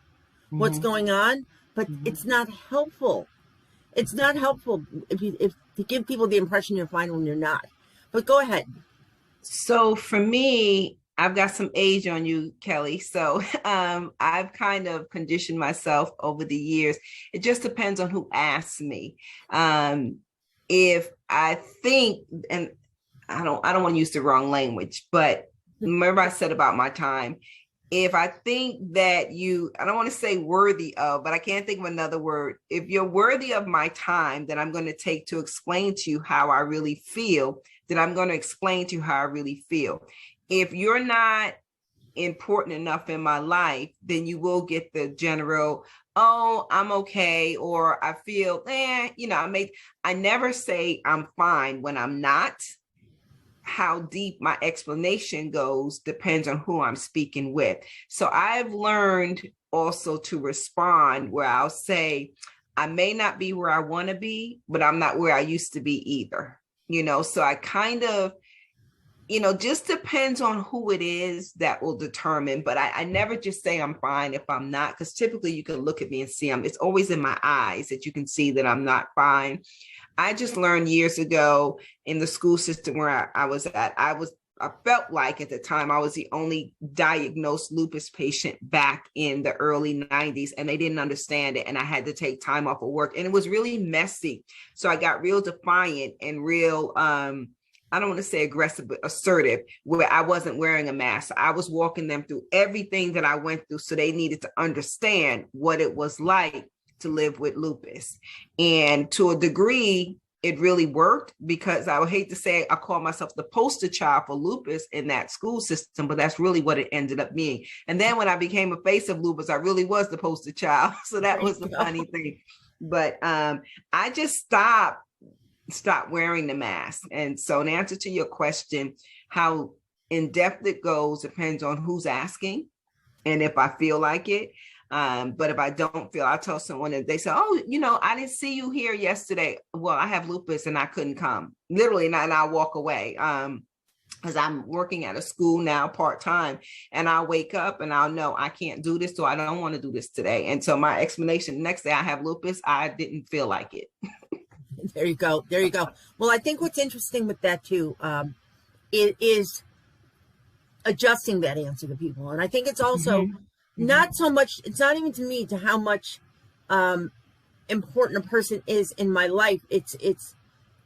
what's going on, but it's not helpful. It's not helpful if to give people the impression you're fine when you're not. But go ahead. So for me, I've got some age on you, Kelly. So I've kind of conditioned myself over the years. It just depends on who asks me. If I think, and I don't want to use the wrong language, but remember I said about my time, if I think that I don't want to say worthy of, but I can't think of another word. If you're worthy of my time that I'm going to take to explain to you how I really feel, then I'm going to explain to you how I really feel. If you're not important enough in my life, then you will get the general, oh, I'm okay, or I feel, I never say I'm fine when I'm not. How deep my explanation goes depends on who I'm speaking with. So I've learned also to respond where I'll say, I may not be where I want to be, but I'm not where I used to be either. So I kind of, just depends on who it is that will determine, but I never just say I'm fine if I'm not, because typically you can look at me and see it's always in my eyes that you can see that I'm not fine. I just learned years ago in the school system where I was at, I felt like at the time I was the only diagnosed lupus patient back in the early 90s, and they didn't understand it. And I had to take time off of work, and it was really messy. So I got real defiant and real, I don't want to say aggressive, but assertive, where I wasn't wearing a mask. I was walking them through everything that I went through, so they needed to understand what it was like to live with lupus. And to a degree, it really worked, because I would hate to say I call myself the poster child for lupus in that school system, but that's really what it ended up being. And then when I became a face of lupus, I really was the poster child. So that was the funny thing. But I just stopped wearing the mask. And so in answer to your question, how in depth it goes depends on who's asking and if I feel like it. But if I don't feel, I'll tell someone that they say, oh, I didn't see you here yesterday. Well, I have lupus and I couldn't come. Literally, and I'll walk away. Because I'm working at a school now part-time, and I'll wake up and I'll know I can't do this, so I don't want to do this today. And so my explanation, next day I have lupus, I didn't feel like it. There you go. There you go. Well, I think what's interesting with that too, it is adjusting that answer to people. And I think it's also not so much, it's not even to me to how much important a person is in my life. It's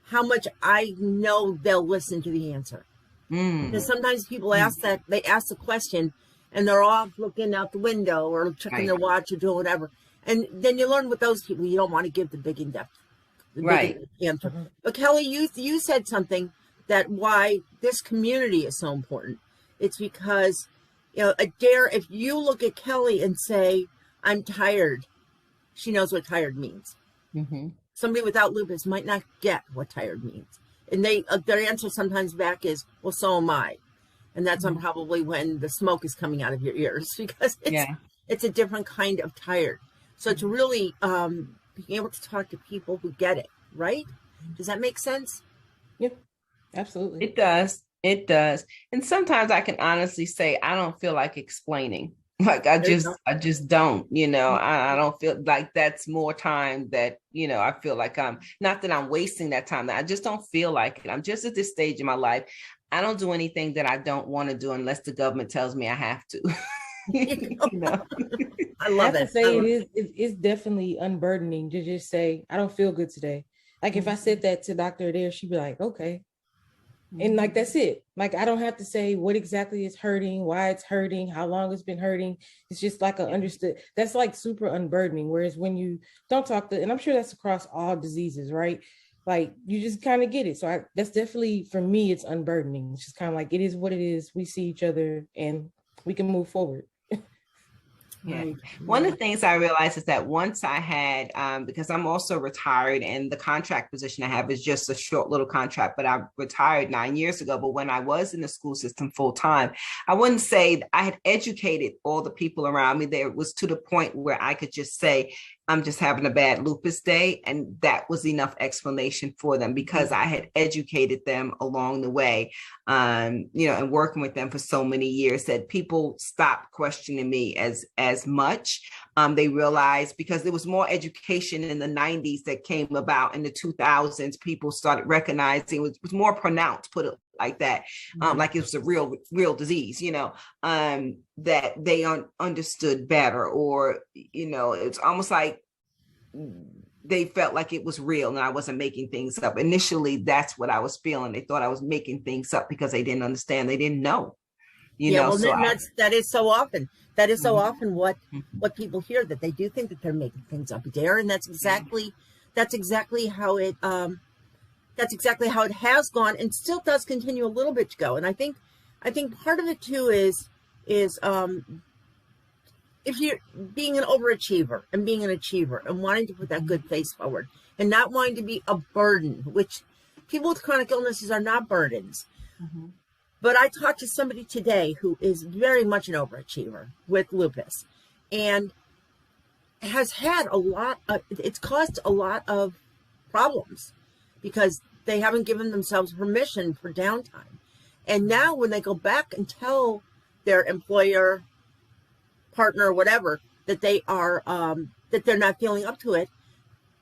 how much I know they'll listen to the answer. Because sometimes people ask they ask the question and they're off looking out the window or checking their watch or doing whatever. And then you learn with those people, you don't want to give the big in-depth answer. But Kelly, you said something that why this community is so important. It's because, Adair, if you look at Kelly and say, I'm tired, she knows what tired means. Somebody without lupus might not get what tired means. And their answer sometimes back is, well, so am I. And that's probably when the smoke is coming out of your ears, because it's a different kind of tired. So it's really being able to talk to people who get it, right? Does that make sense? Yeah, absolutely. It does. It does. And sometimes I can honestly say, I don't feel like explaining. Like I just don't, I don't feel like that's more time that, I feel like not that I'm wasting that time. I just don't feel like it. I'm just at this stage in my life. I don't do anything that I don't want to do unless the government tells me I have to. I love it. It's definitely unburdening to just say, I don't feel good today. Like if I said that to Dr. Adair, she'd be like, okay. And like, that's it. Like, I don't have to say what exactly is hurting, why it's hurting, how long it's been hurting. It's just like understood. That's like super unburdening. Whereas when you don't talk to, and I'm sure that's across all diseases, right? Like you just kind of get it. So that's definitely, for me, it's unburdening. It's just kind of like, it is what it is. We see each other and we can move forward. Yeah. One of the things I realized is that once I had, because I'm also retired and the contract position I have is just a short little contract, but I retired 9 years ago. But when I was in the school system full time, I wouldn't say I had educated all the people around me. There was to the point where I could just say, I'm just having a bad lupus day. And that was enough explanation for them because I had educated them along the way, and working with them for so many years that people stopped questioning me as much. They realized because there was more education in the 90s that came about in the 2000s, people started recognizing it was more pronounced, put it like that, like it was a real disease, that they understood better, or, it's almost like they felt like it was real and I wasn't making things up. Initially, that's what I was feeling. They thought I was making things up because they didn't understand. They didn't know. That is so often. That is so often what people hear, that they do think that they're making things up there, and that's exactly how it has gone and still does continue a little bit to go. And I think part of it too is if you're being an overachiever and being an achiever and wanting to put that good face forward and not wanting to be a burden, which people with chronic illnesses are not burdens. But I talked to somebody today who is very much an overachiever with lupus and has had it's caused a lot of problems because they haven't given themselves permission for downtime. And now when they go back and tell their employer, partner, whatever, that they are, that they're not feeling up to it,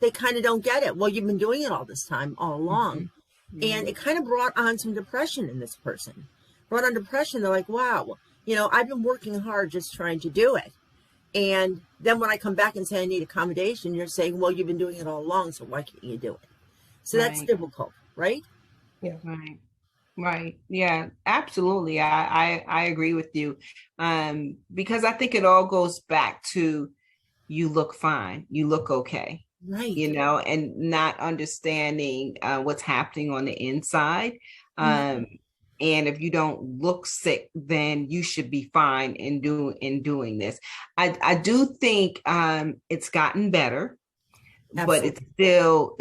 they kind of don't get it. Well, you've been doing it all this time, all along. Mm-hmm. And it kind of brought on some depression in this person. Brought on depression. They're like, wow, I've been working hard just trying to do it. And then when I come back and say I need accommodation, you're saying, well, you've been doing it all along, so why can't you do it? So that's difficult, right? Yeah. Right. Yeah, absolutely. I agree with you. Because I think it all goes back to you look fine, you look okay. Right. And not understanding what's happening on the inside. And if you don't look sick, then you should be fine in doing this. I do think it's gotten better. Absolutely. But it's still,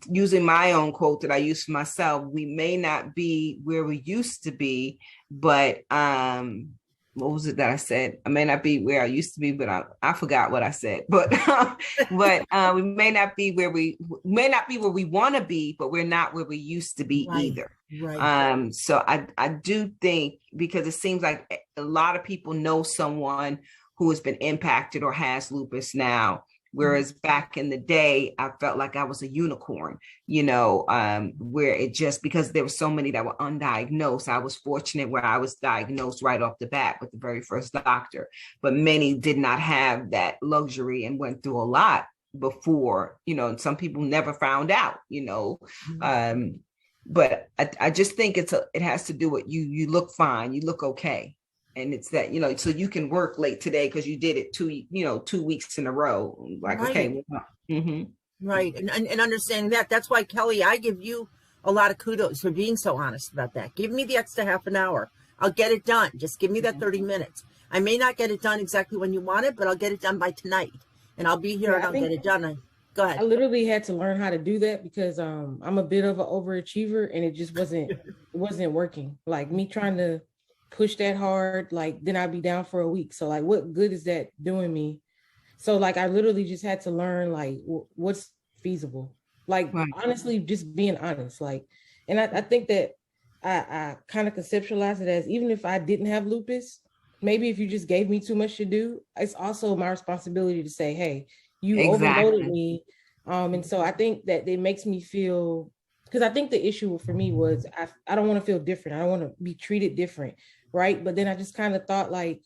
using my own quote that I use for myself, we may not be where we used to be, but what was it that I said? I may not be where I used to be, but I forgot what I said. But we may not be where we want to be, but we're not where we used to be either. Right. So I do think, because it seems like a lot of people know someone who has been impacted or has lupus now. Whereas back in the day, I felt like I was a unicorn, where it just, because there were so many that were undiagnosed. I was fortunate where I was diagnosed right off the bat with the very first doctor, but many did not have that luxury and went through a lot before, and some people never found out, but I just think it has to do with you look fine, you look okay. And it's that, so you can work late today because you did it 2 weeks in a row. Like, right. Okay. Right. And understanding that's why, Kelly, I give you a lot of kudos for being so honest about that. Give me the extra half an hour. I'll get it done. Just give me that 30 minutes. I may not get it done exactly when you want it, but I'll get it done by tonight. And I'll be here and I'll get it done. Go ahead. I literally had to learn how to do that because I'm a bit of an overachiever and it just wasn't working. Like me trying to push that hard, like then I'd be down for a week. So like, what good is that doing me? So like, I literally just had to learn like what's feasible. Like, right. Honestly, just being honest. Like, and I think that I kind of conceptualize it as, even if I didn't have lupus, maybe if you just gave me too much to do, it's also my responsibility to say, hey, you overloaded me. And so I think that it makes me feel, because I think the issue for me was I don't want to feel different. I don't want to be treated different. Right. But then I just kind of thought like,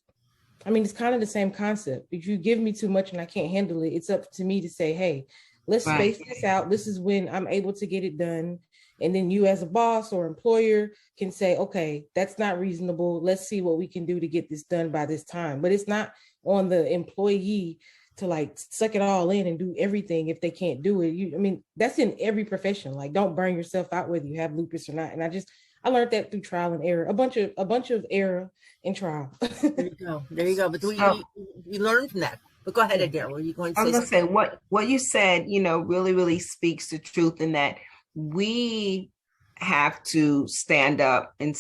it's kind of the same concept. If you give me too much and I can't handle it, it's up to me to say, hey, let's space this out. This is when I'm able to get it done. And then you as a boss or employer can say, okay, that's not reasonable. Let's see what we can do to get this done by this time. But it's not on the employee to like suck it all in and do everything if they can't do it. That's in every profession. Like, don't burn yourself out whether you have lupus or not. And I learned that through trial and error, a bunch of error and trial. There you go. But you learned from that. But go ahead, Adair. Were you going to say? I was going to say what you said, really, really speaks to truth, in that we have to stand up and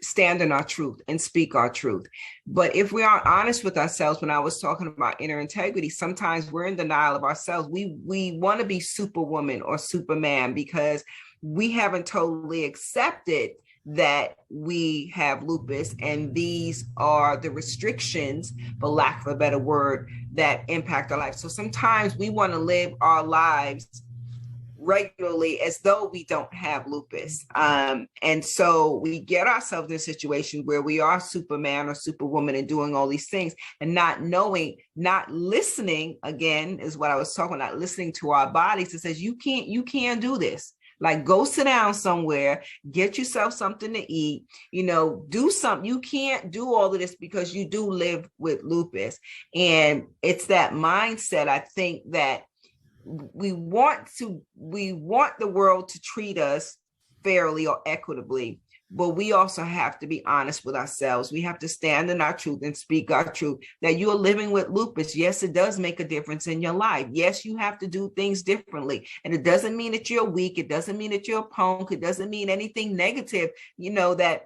stand in our truth and speak our truth. But if we aren't honest with ourselves, when I was talking about inner integrity, sometimes we're in denial of ourselves. We want to be superwoman or superman because we haven't totally accepted that we have lupus, and these are the restrictions, for lack of a better word, that impact our life. So sometimes we want to live our lives regularly as though we don't have lupus. And so we get ourselves in a situation where we are Superman or Superwoman and doing all these things and not knowing, not listening, again, is what I was talking about, not listening to our bodies that says, you can't do this. Like, go sit down somewhere, get yourself something to eat, do something. You can't do all of this because you do live with lupus. And it's that mindset, I think, that we want the world to treat us fairly or equitably, but we also have to be honest with ourselves. We have to stand in our truth and speak our truth, that you are living with lupus. Yes, it does make a difference in your life. Yes, you have to do things differently. And it doesn't mean that you're weak. It doesn't mean that you're a punk. It doesn't mean anything negative, that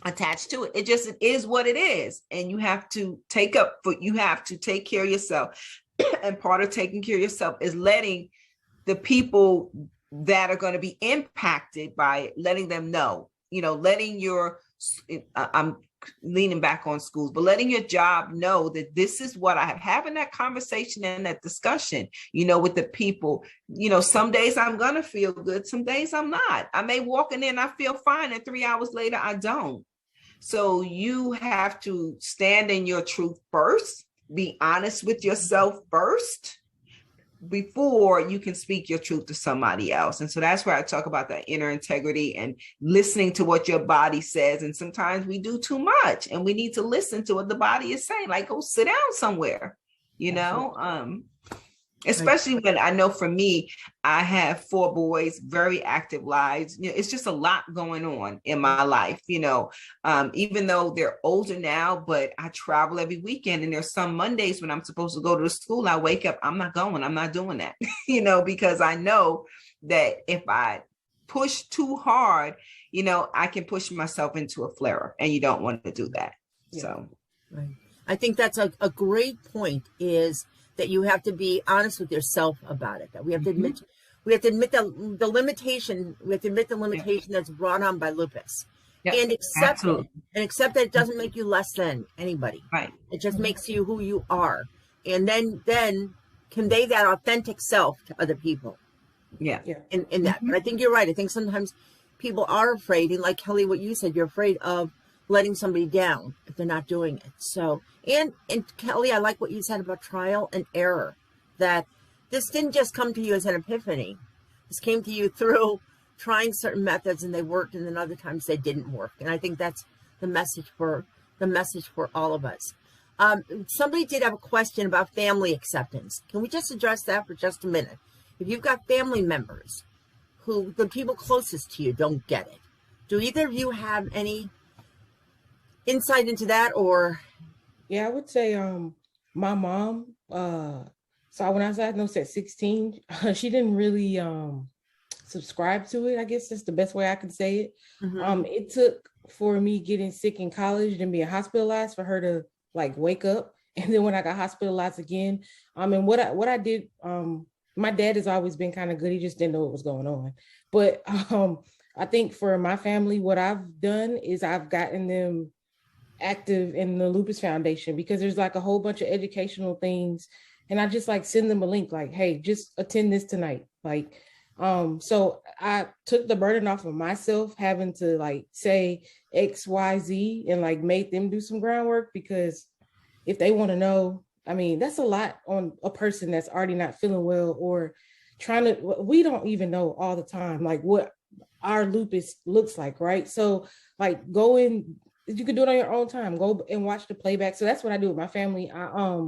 attached to it. It is what it is. And you have to take care of yourself. And part of taking care of yourself is letting the people that are going to be impacted by letting them know, letting I'm leaning back on schools, but letting your job know that this is what I have, having that conversation and that discussion, with the people. Some days I'm going to feel good. Some days I'm not. I may walk in there and I feel fine, and 3 hours later, I don't. So you have to stand in your truth first, be honest with yourself first, before you can speak your truth to somebody else. And so that's where I talk about that inner integrity and listening to what your body says. And sometimes we do too much, and we need to listen to what the body is saying, like go sit down somewhere, especially when I know for me, I have 4 boys, very active lives. It's just a lot going on in my life, even though they're older now, but I travel every weekend, and there's some Mondays when I'm supposed to go to the school, I wake up, I'm not going, I'm not doing that, because I know that if I push too hard, I can push myself into a flare, and you don't want to do that. Yeah. So right. I think that's a great point, is that you have to be honest with yourself about it. That we have to admit, the limitation. We have to admit the limitation that's brought on by lupus, and accept it, and accept that it doesn't make you less than anybody. Right. It just makes you who you are, and then convey that authentic self to other people. Yeah. In that, but I think you're right. I think sometimes people are afraid, and like Kelly, what you said, you're afraid of letting somebody down if they're not doing it. So, and Kelly, I like what you said about trial and error, that this didn't just come to you as an epiphany. This came to you through trying certain methods, and they worked, and then other times they didn't work. And I think that's the message for all of us. Somebody did have a question about family acceptance. Can we just address that for just a minute? If you've got family members who the people closest to you don't get it, do either of you have any insight into that? Or yeah, I would say my mom, so when I was diagnosed at 16, she didn't really subscribe to it. I guess that's the best way I can say it. It took for me getting sick in college and being hospitalized for her to like wake up. And then when I got hospitalized again, and what I did, my dad has always been kind of good. He just didn't know what was going on. But I think for my family, what I've done is I've gotten them active in the Lupus Foundation, because there's like a whole bunch of educational things, and I just like send them a link like, hey, just attend this tonight. Like, so I took the burden off of myself having to like say XYZ and like made them do some groundwork, because if they want to know, I mean, that's a lot on a person that's already not feeling well, or we don't even know all the time, like what our lupus looks like. Right. So like you can do it on your own time, go and watch the playback. So that's what I do with my family. I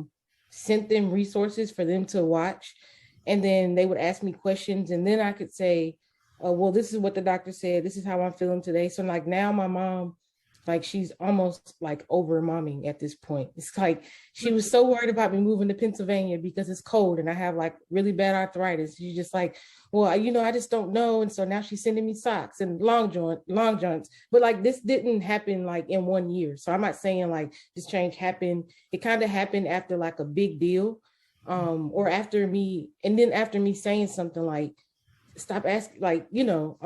sent them resources for them to watch, and then they would ask me questions, and then I could say, well, this is what the doctor said, this is how I'm feeling today. So like now my mom, like she's almost like over momming at this point. It's like she was so worried about me moving to Pennsylvania because it's cold and I have like really bad arthritis. She's just like, well, I just don't know. And so now she's sending me socks and long johns. But like this didn't happen like in 1 year. So I'm not saying like this change happened. It kind of happened after like a big deal, or after me saying something like, stop asking, like, so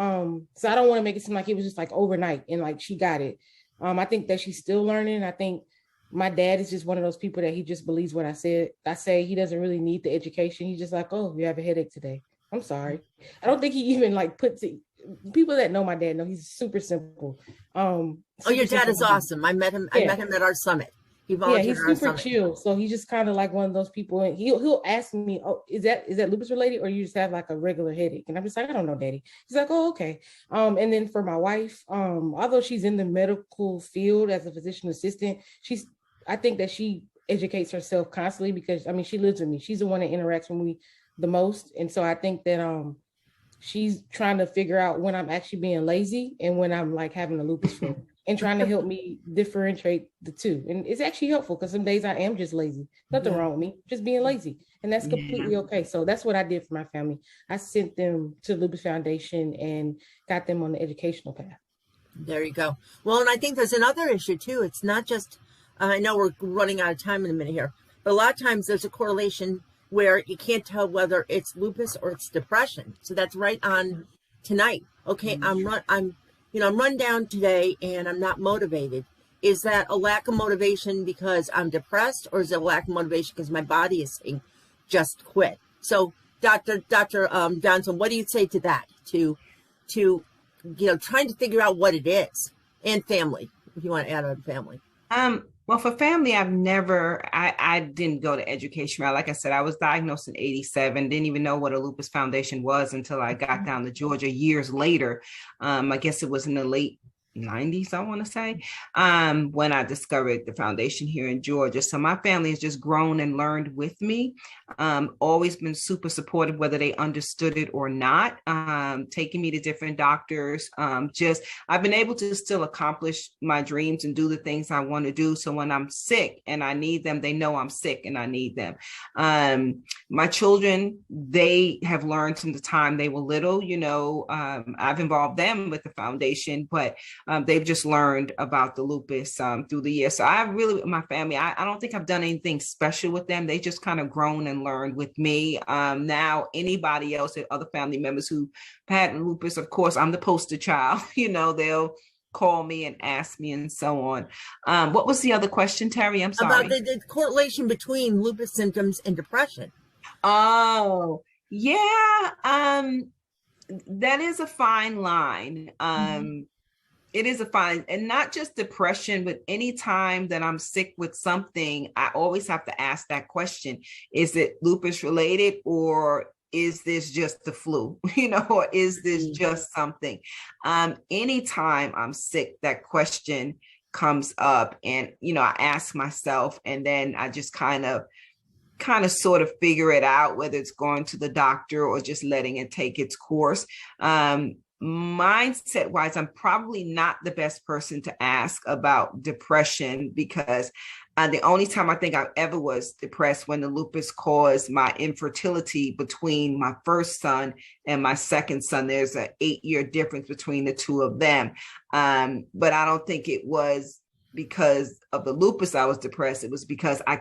I don't want to make it seem like it was just like overnight and like she got it. I think that she's still learning. I think my dad is just one of those people that he just believes what I say. He doesn't really need the education. He's just like, oh, you have a headache today. I'm sorry. I don't think he even like puts it. People that know my dad know he's super simple. Your dad is awesome. I met him. I met him at our summit. He volunteered. Yeah, he's super chill. So he's just kind of like one of those people. And he'll ask me, "Oh, is that lupus related, or you just have like a regular headache?" And I'm just like, "I don't know, Daddy." He's like, "Oh, okay." And then for my wife, although she's in the medical field as a physician assistant, I think that she educates herself constantly, because I mean she lives with me. She's the one that interacts with me the most, and so I think that she's trying to figure out when I'm actually being lazy and when I'm like having a lupus flare, and trying to help me differentiate the two. And it's actually helpful, because some days I am just lazy. Nothing wrong with me, just being lazy. And that's completely okay. So that's what I did for my family. I sent them to the Lupus Foundation and got them on the educational path. There you go. Well, and I think there's another issue too. It's not just, I know we're running out of time in a minute here, but a lot of times there's a correlation where you can't tell whether it's lupus or it's depression. So that's right on tonight. Okay, I'm run down today and I'm not motivated. Is that a lack of motivation because I'm depressed, or is it a lack of motivation because my body is saying just quit? So Dr. Johnson, what do you say to that? To trying to figure out what it is, and family, if you want to add on family. Well, for family, I didn't go to education. Like I said, I was diagnosed in 87, didn't even know what a lupus foundation was until I got down to Georgia years later. I guess it was in the late 90s, I want to say, when I discovered the foundation here in Georgia. So my family has just grown and learned with me. Always been super supportive, whether they understood it or not, taking me to different doctors. I've been able to still accomplish my dreams and do the things I want to do. So when I'm sick and I need them, they know I'm sick and I need them. My children, they have learned from the time they were little, I've involved them with the foundation, but they've just learned about the lupus through the years. So my family, I don't think I've done anything special with them. They just kind of grown and learned with me. Now, anybody else, other family members who had lupus, of course, I'm the poster child. They'll call me and ask me and so on. What was the other question, Terry? I'm sorry. About the correlation between lupus symptoms and depression. Oh, yeah. That is a fine line. It is a fine, and not just depression, but any time that I'm sick with something, I always have to ask that question. Is it lupus related, or is this just the flu, or is this just something? Anytime I'm sick, that question comes up, and, I ask myself, and then I just kind of sort of figure it out, whether it's going to the doctor or just letting it take its course. Mindset wise, I'm probably not the best person to ask about depression, because the only time I think I ever was depressed when the lupus caused my infertility between my first son and my second son. There's an 8-year difference between the two of them. But I don't think it was because of the lupus I was depressed. It was because I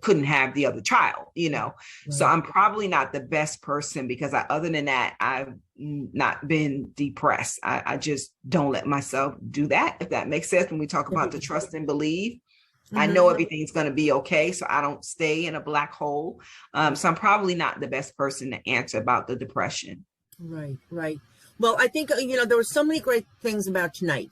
couldn't have the other child, Right. So I'm probably not the best person, because other than that, I've not been depressed. I just don't let myself do that, if that makes sense. When we talk about the trust and believe, I know everything's going to be okay. So I don't stay in a black hole. So I'm probably not the best person to answer about the depression. Right. Well, I think, there were so many great things about tonight.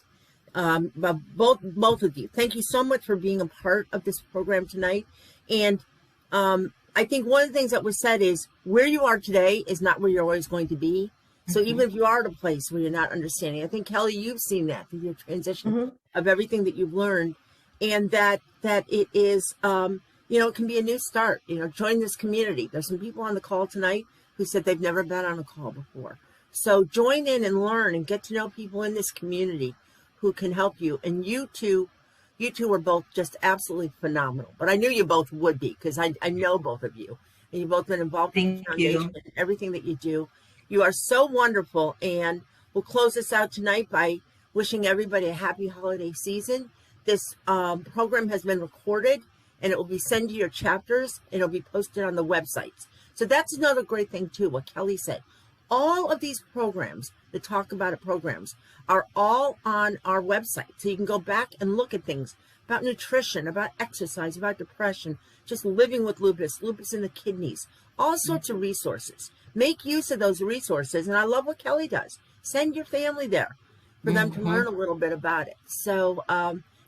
But both of you, thank you so much for being a part of this program tonight. And I think one of the things that was said is, where you are today is not where you're always going to be. So even if you are at a place where you're not understanding, I think, Kelly, you've seen that through your transition of everything that you've learned, and that it is, it can be a new start. Join this community. There's some people on the call tonight who said they've never been on a call before. So join in and learn and get to know people in this community who can help you. And you two were both just absolutely phenomenal. But I knew you both would be, because I know both of you. And you've both been involved in the foundation and everything that you do. You are so wonderful. And we'll close this out tonight by wishing everybody a happy holiday season. This program has been recorded, and it will be sent to your chapters, and it'll be posted on the websites. So that's another great thing too, what Kelly said. All of these programs, the Talk About It programs, are all on our website. So you can go back and look at things about nutrition, about exercise, about depression, just living with lupus in the kidneys, all sorts of resources. Make use of those resources. And I love what Kelly does. Send your family there for them to learn a little bit about it. So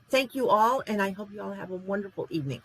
thank you all. And I hope you all have a wonderful evening.